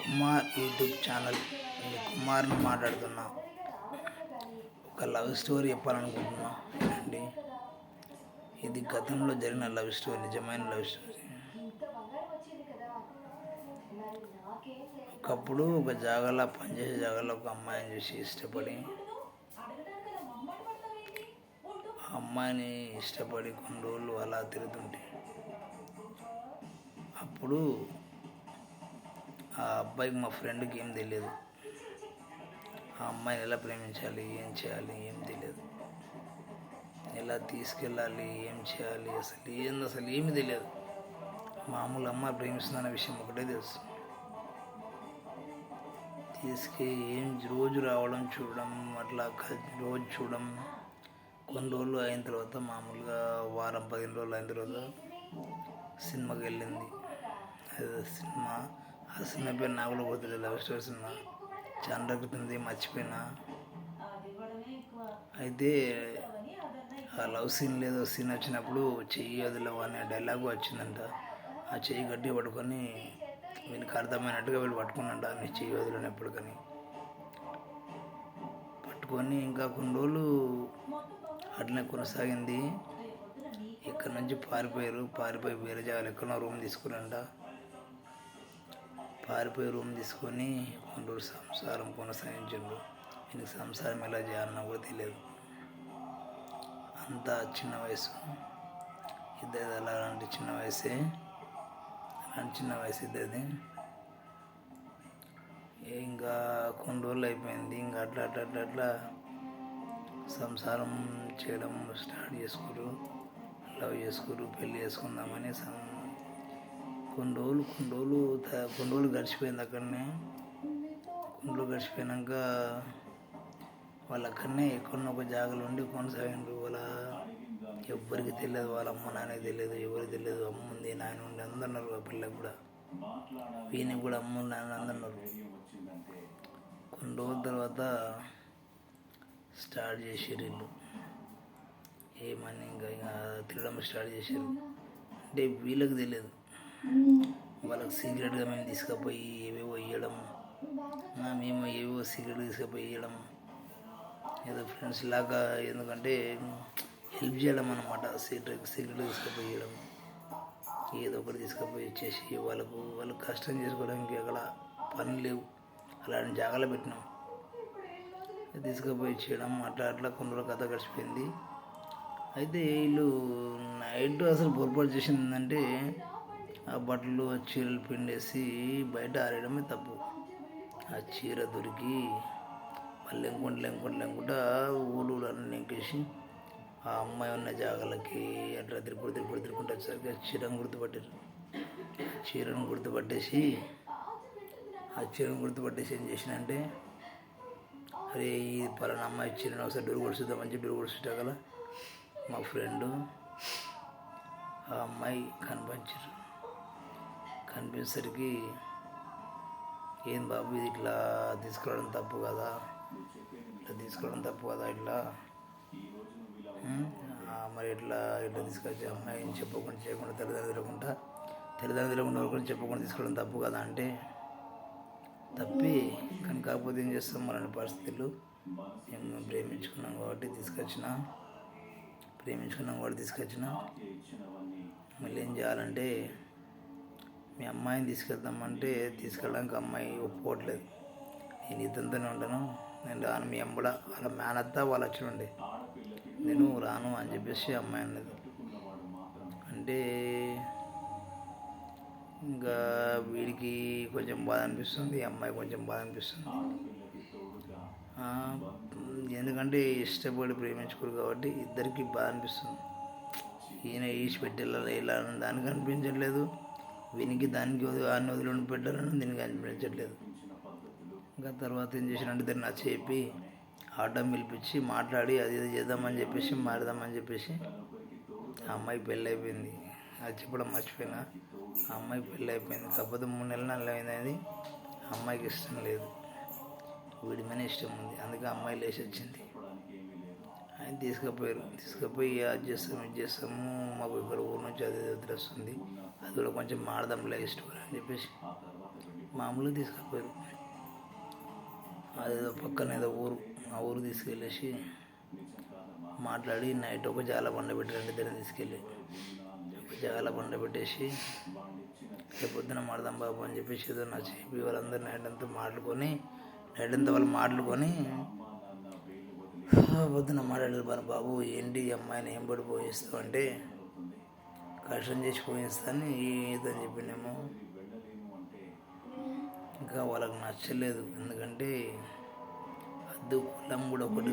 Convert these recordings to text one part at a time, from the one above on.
Kumar YouTube channel. నేను కుమార్ని మాట్లాడుతున్నా. ఒక లవ్ స్టోరీ చెప్పాలనుకుంటున్నా. ఏంటండి, ఇది గతంలో జరిగిన లవ్ స్టోరీ, నిజమైన లవ్ స్టోరీ. ఒకప్పుడు ఒక జాగాలో పనిచేసే జాగాలో ఒక అమ్మాయిని చూసి ఇష్టపడి, ఆ అమ్మాయిని ఇష్టపడి కొన్ని రోజులు అలా తిరుగుతుంటే, అప్పుడు ఆ అబ్బాయికి, మా ఫ్రెండ్కి ఏం తెలియదు. ఆ అమ్మాయిని ఎలా ప్రేమించాలి, ఏం చేయాలి ఏం తెలియదు. ఎలా తీసుకెళ్ళాలి, ఏం చేయాలి, అసలు ఏమీ తెలియదు. మామూలు అమ్మాయి ప్రేమిస్తున్న విషయం ఒకటే తెలుసు. ఏం రోజు రావడం చూడడం, అట్లా రోజు చూడడం. కొన్ని రోజులు అయిన తర్వాత, మామూలుగా వారం 15 రోజులు అయిన తర్వాత సినిమాకి వెళ్ళింది. అదే సినిమా, ఆ సినిమా పేరు నాకు కూడా గుర్తులేదు. లవ్ స్టోరీ సినిమా, చాలా క్రితంది, మర్చిపోయినా. అయితే ఆ లవ్ సీన్ లేదో సీన్ వచ్చినప్పుడు చెయ్యి వదిలేవు అనే డైలాగ్ వచ్చిందంట. ఆ చెయ్యి గట్టి పట్టుకొని వీనికి అర్థమైనట్టుగా వీళ్ళు పట్టుకున్నంట, నీ చెయ్యి వదిలినప్పుడు. కానీ పట్టుకొని ఇంకా కొన్ని రోజులు అట్లనే కొనసాగింది. ఇక్కడ నుంచి పారిపోయి వేరే జాగాలో ఎక్కడో రూమ్ తీసుకున్నాంట. పారిపోయి రూమ్ తీసుకొని కొన్ని రోజులు సంసారం కొనసాగించారు. వీనికి సంసారం ఎలా చేయాలన్నా కూడా తెలియదు. అంతా చిన్న వయసు, ఇద్దరిది అలాంటి చిన్న వయసే, ఇద్దరిది. ఇంకా కొన్ని రోజులు అయిపోయింది. ఇంకా అట్లా సంసారం చేయడం స్టార్ట్ చేసుకోరు, లవ్ చేసుకోరు, పెళ్ళి చేసుకుందామని కొన్ని రోజులు గడిచిపోయింది. అక్కడనే కొన్ని రోజులు గడిచిపోయాక వాళ్ళు అక్కడనే ఎక్కడన్నా ఒక జాగాలో ఉండి కొనసాగిండ్రు. ఎవ్వరికి తెలియదు, వాళ్ళ అమ్మ నాన్నకి తెలియదు, ఎవరికి తెలియదు. అమ్మ ఉంది, నాయన ఉండి అందన్నారు. ఆ పిల్లకి కూడా, వీనికి కూడా అమ్మ నాన్న అందన్నారు. కొన్ని రోజుల తర్వాత స్టార్ట్ చేసారు వీళ్ళు ఏమని, ఇంకా తిరగడం స్టార్ట్ చేశారు. అంటే వీళ్ళకి తెలియదు, వాళ్ళకి సీక్రెట్గా మేము తీసుకుపోయి ఏవేవో ఇవ్వడం, మేము ఏవేవో సీక్రెట్గా తీసుకుపోయి ఇవ్వడం, ఏదో ఫ్రెండ్స్ లాగా. ఎందుకంటే హెల్ప్ చేయడం అన్నమాట. సీక్రెట్గా తీసుకుపోయి ఇవ్వడం, ఏదో ఒకటి తీసుకుపోయి ఇచ్చేసి వాళ్ళు కష్టం చేసుకోవడానికి అక్కడ పని లేవు, అలాంటి జాగాలో పెట్టినాం, తీసుకుపోయి ఇచ్చేయడం. అట్లా కొన్ని రోజులు కథ గడిచిపోయింది. అయితే వీళ్ళు నైట్ అసలు పొరపాటు చేసింది ఏంటంటే, ఆ బట్టలు చీరలు పిండేసి బయట ఆరేయడమే తప్పు. ఆ చీర దొరికి వాళ్ళు లెంకుంటా ఊళ్ళు అన్నీ లెంకేసి ఆ అమ్మాయి ఉన్న జాగాలకి అట్లా తిరుగుకుంటూ వచ్చేసరికి చీరను గుర్తుపట్టేసి ఏం చేసినంటే, అరే ఇది పలానా అమ్మాయి చీరను ఒకసారి డోర్ కొడుచుద్దామని చెప్పి డోర్ కొడుచుంటా మా ఫ్రెండు ఆ అమ్మాయి కనిపించేసరికి, ఏం బాబు ఇది ఇట్లా తీసుకురావడం తప్పు కదా, ఇట్లా మరి ఇట్లా తీసుకొచ్చి అమ్మాయిని చేయకుండా తల్లిదండ్రులు తెలియకుండా ఒకరిని చెప్పకుండా తీసుకోవడం తప్పు కదా అంటే, తప్పి. కానీ కాకపోతే ఏం చేస్తాం, అలాంటి పరిస్థితులు. మేము ప్రేమించుకున్నాం కాబట్టి తీసుకొచ్చిన. మళ్ళీ ఏం చేయాలంటే, మీ అమ్మాయిని తీసుకెళ్దామంటే తీసుకెళ్ళడానికి అమ్మాయి ఒప్పుకోవట్లేదు. నేను ఇతనితోనే ఉంటాను, నేను రాను, మీ అమ్మడ వాళ్ళ మేనత్త వాళ్ళు వచ్చి ఉండే, నేను రాను అని చెప్పేసి అమ్మాయి అన్నది. అంటే ఇంకా వీడికి కొంచెం బాధ అనిపిస్తుంది, అమ్మాయి కొంచెం బాధ అనిపిస్తుంది. ఎందుకంటే ఇష్టపడి ప్రేమించుకోరు కాబట్టి ఇద్దరికి బాధ అనిపిస్తుంది. ఈయన పెట్టేలా ఇలా దానికి అనిపించట్లేదు, వీనికి దానికి అన్ని వదిలి పెట్టాలని దీనికి అనిపించట్లేదు. ఇంకా తర్వాత ఏం చేసినంటే దాన్ని నచ్చేపి ఆటో పిలిపించి మాట్లాడి అది చేద్దామని చెప్పేసి మారదామని చెప్పేసి ఆ అమ్మాయి పెళ్ళి అయిపోయింది. అది చెప్పడం మర్చిపోయినా, ఆ అమ్మాయి పెళ్ళి అయిపోయింది. కాకపోతే 3 నెలలు అయింది. ఆ అమ్మాయికి ఇష్టం లేదు, వీడి మీద ఇష్టం ఉంది. అందుకే ఆ అమ్మాయి లేచి వచ్చింది. ఆయన తీసుకుపోయి అది చేస్తాము మాకు ఇక్కడ ఊరు నుంచి అది వస్తుంది, అది కూడా కొంచెం మారదాంలే స్టోరీ అని చెప్పేసి మామూలుగా తీసుకుపోయారు. అదేదో పక్కన ఏదో ఊరు, ఆ ఊరు తీసుకెళ్ళేసి మాట్లాడి నైట్ ఒక జాల బండ పెట్టారండి. ఇద్దరిని తీసుకెళ్ళి ఒక జాల బండ పెట్టేసి రేపు పొద్దున మాడదాం బాబు అని చెప్పేసి ఏదో నా చెప్పి వాళ్ళందరూ నైట్ అంతా వాళ్ళు మాట్లాడుకొని పొద్దున మాట్లాడారు. బాబు ఏంటి ఈ అమ్మాయిని ఏం పడి పోయిస్తావు అంటే కష్టం చేసి పోయిస్తాను ఏదని చెప్పినేమో. ఇంకా వాళ్ళకి నచ్చలేదు. ఎందుకంటే కులం కూడా ఒకటి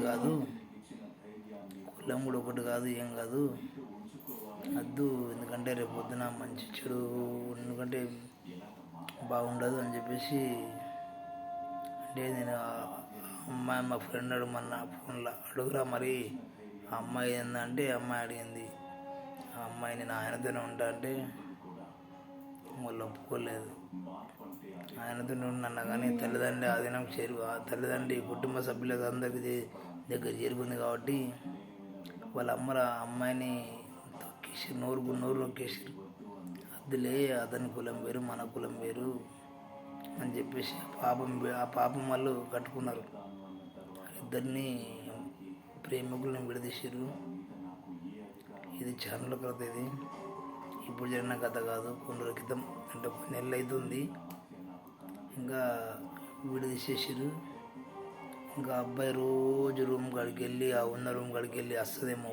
కాదు ఏం కాదు ఎందుకంటే రేపు పొద్దున మంచి చెడు ఎందుకంటే బాగుండదు అని చెప్పేసి. అంటే నేను అమ్మాయి మా ఫ్రెండ్ అడుగుమన్నా ఫోన్లో అడుగురా మరి ఆ అమ్మాయి ఏందంటే అమ్మాయి అడిగింది. ఆ అమ్మాయి నేను ఆయనతోనే ఉంటా అంటే వాళ్ళు ఒప్పుకోలేదు. ఆయనతోనే ఉన్నా కానీ తల్లిదండ్రి ఆధీనం తల్లిదండ్రి కుటుంబ సభ్యులకు అందరికీ దగ్గర చేరుకుంది కాబట్టి వాళ్ళ అమ్మాయిని తొక్కేసి నోరు నొక్కేసారు. అద్దులే అతని కులం వేరు మన కులం వేరు అని చెప్పేసి ఆ పాపం వాళ్ళు కట్టుకున్నారు. ఇద్దరిని ప్రేమికులను విడదీశారు. ఇది ఛానల్ కథ. ఇది ఇప్పుడు జరిగిన కథ కాదు, కొన్ని రోజుల క్రితం, అంటే కొన్ని నెలలు అవుతుంది. ఇంకా విడదీసేసారు. ఇంకా అబ్బాయి రోజు రూమ్ కాడికి వెళ్ళి ఆ ఉన్న రూమ్ కాడికి వెళ్ళి వస్తుందేమో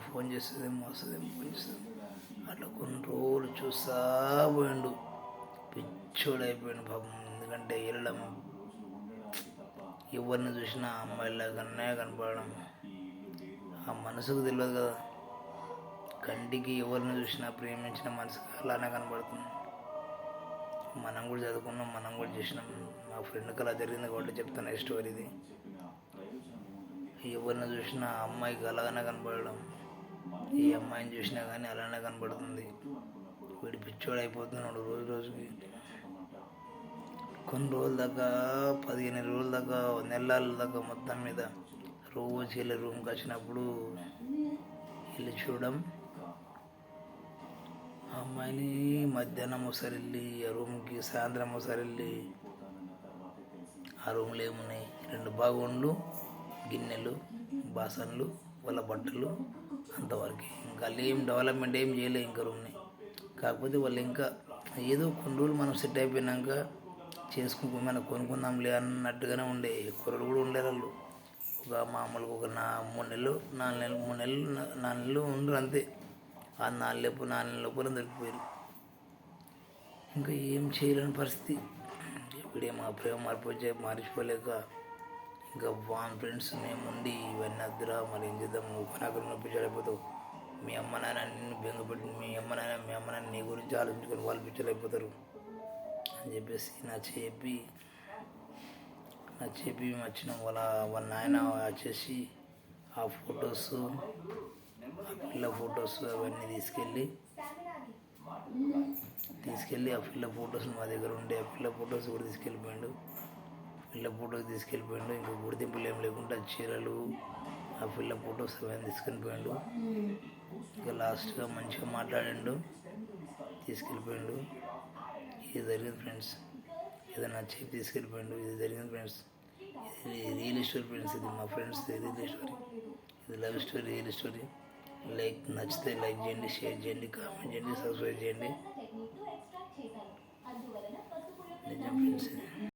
ఫోన్ చేస్తుందేమో అట్లా కొన్ని రోజులు చూస్తా పోయిండు. పిచ్చోడు అయిపోయాడు పాపం. ఎందుకంటే వెళ్ళడం ఎవరిని చూసినా అమ్మాయిలాగానే కనపడడం. ఆ మనసుకు తెలియదు కదా, కంటికి ఎవరిని చూసినా ప్రేమించిన మనసుకు అలానే కనపడుతుంది. మనం కూడా చదువుకున్నాం, మనం కూడా చేసినాం. మా ఫ్రెండ్కి అలా జరిగింది కాబట్టి చెప్తాను ఈ స్టోరీ. ఇది ఎవరిని చూసినా అమ్మాయికి అలాగనే కనపడడం, ఈ అమ్మాయిని చూసినా కానీ అలానే కనపడుతుంది. వీడి పిచ్చోడు అయిపోతున్నాడు రోజుకి. కొన్ని రోజుల దాకా 15 రోజుల దాకా నెలల దాకా మొత్తం మీద రోజు వెళ్ళి రూమ్కి వచ్చినప్పుడు వెళ్ళి చూడడం. ఆ అమ్మాయిని మధ్యాహ్నం ఒకసారి వెళ్ళి ఆ రూమ్కి, సాయంత్రం ఒకసారి వెళ్ళి ఆ రూమ్లో ఏమున్నాయి 2 బాగుండ్లు, గిన్నెలు, బాసన్లు, వాళ్ళ బట్టలు, అంతవరకు. ఇంకా ఏం డెవలప్మెంట్ ఏం చేయలేదు ఇంకా రూమ్ని. కాకపోతే వాళ్ళు ఇంకా ఏదో కొన్ని రోజులు మనం సెట్ అయిపోయినాక మనం కొనుక్కుందాంలే అన్నట్టుగానే ఉండే. కుర్రలు కూడా ఉండేరు వాళ్ళు. ఒక మామూలుగా ఒక 3 నెలలు 4 నెలలు ఉండరు అంతే. ఆ 4 నెలల లోపల దొరికిపోయారు. ఇంకా ఏం చేయలేని పరిస్థితి. ఇప్పుడే మా ప్రేమ మర్చిపోలేక ఇంకా వాన్ ఫ్రెండ్స్ మేము ఉండి ఇవన్నీ వద్దురా మరి ఏం చేద్దాం, ఒకరినొకరు నొప్పించలేకపోతావు, మీ అమ్మ నాన్న నిన్ను బెంగపెట్టి మీ అమ్మ నాన్న నీ గురించి ఆలోచించుకొని వాళ్ళు పిచ్చలేకపోతారు అని చెప్పేసి నా చెప్పి మేము వచ్చినాం. వాళ్ళ నాయన వచ్చేసి ఆ ఫొటోస్, ఆ పిల్ల ఫొటోస్ అవన్నీ తీసుకెళ్ళి ఆ పిల్ల ఫొటోస్ మా దగ్గర ఉండే ఆ పిల్ల ఫొటోస్ కూడా తీసుకెళ్ళిపోయాడు. ఇంకా గుర్తింపులు ఏం లేకుండా చీరలు, ఆ పిల్ల ఫొటోస్ అవన్నీ తీసుకొని పోయాడు. ఇంకా లాస్ట్గా మంచిగా మాట్లాడాడు, తీసుకెళ్ళిపోయాడు. ఇది జరిగింది ఫ్రెండ్స్. ఏదైనా చెప్పి తీసుకెళ్ళిపోయాడు. ఇది జరిగింది ఫ్రెండ్స్. ఇది రియల్ స్టోరీ ఫ్రెండ్స్. ఇది మా ఫ్రెండ్స్ రియల్ స్టోరీ. ఇది లవ్ స్టోరీ, రియల్ స్టోరీ. నచ్చితే లైక్ చేయండి, షేర్ చేయండి, కామెంట్ చేయండి, సబ్స్క్రైబ్ చేయండి. నిజం ఫ్రెండ్స్.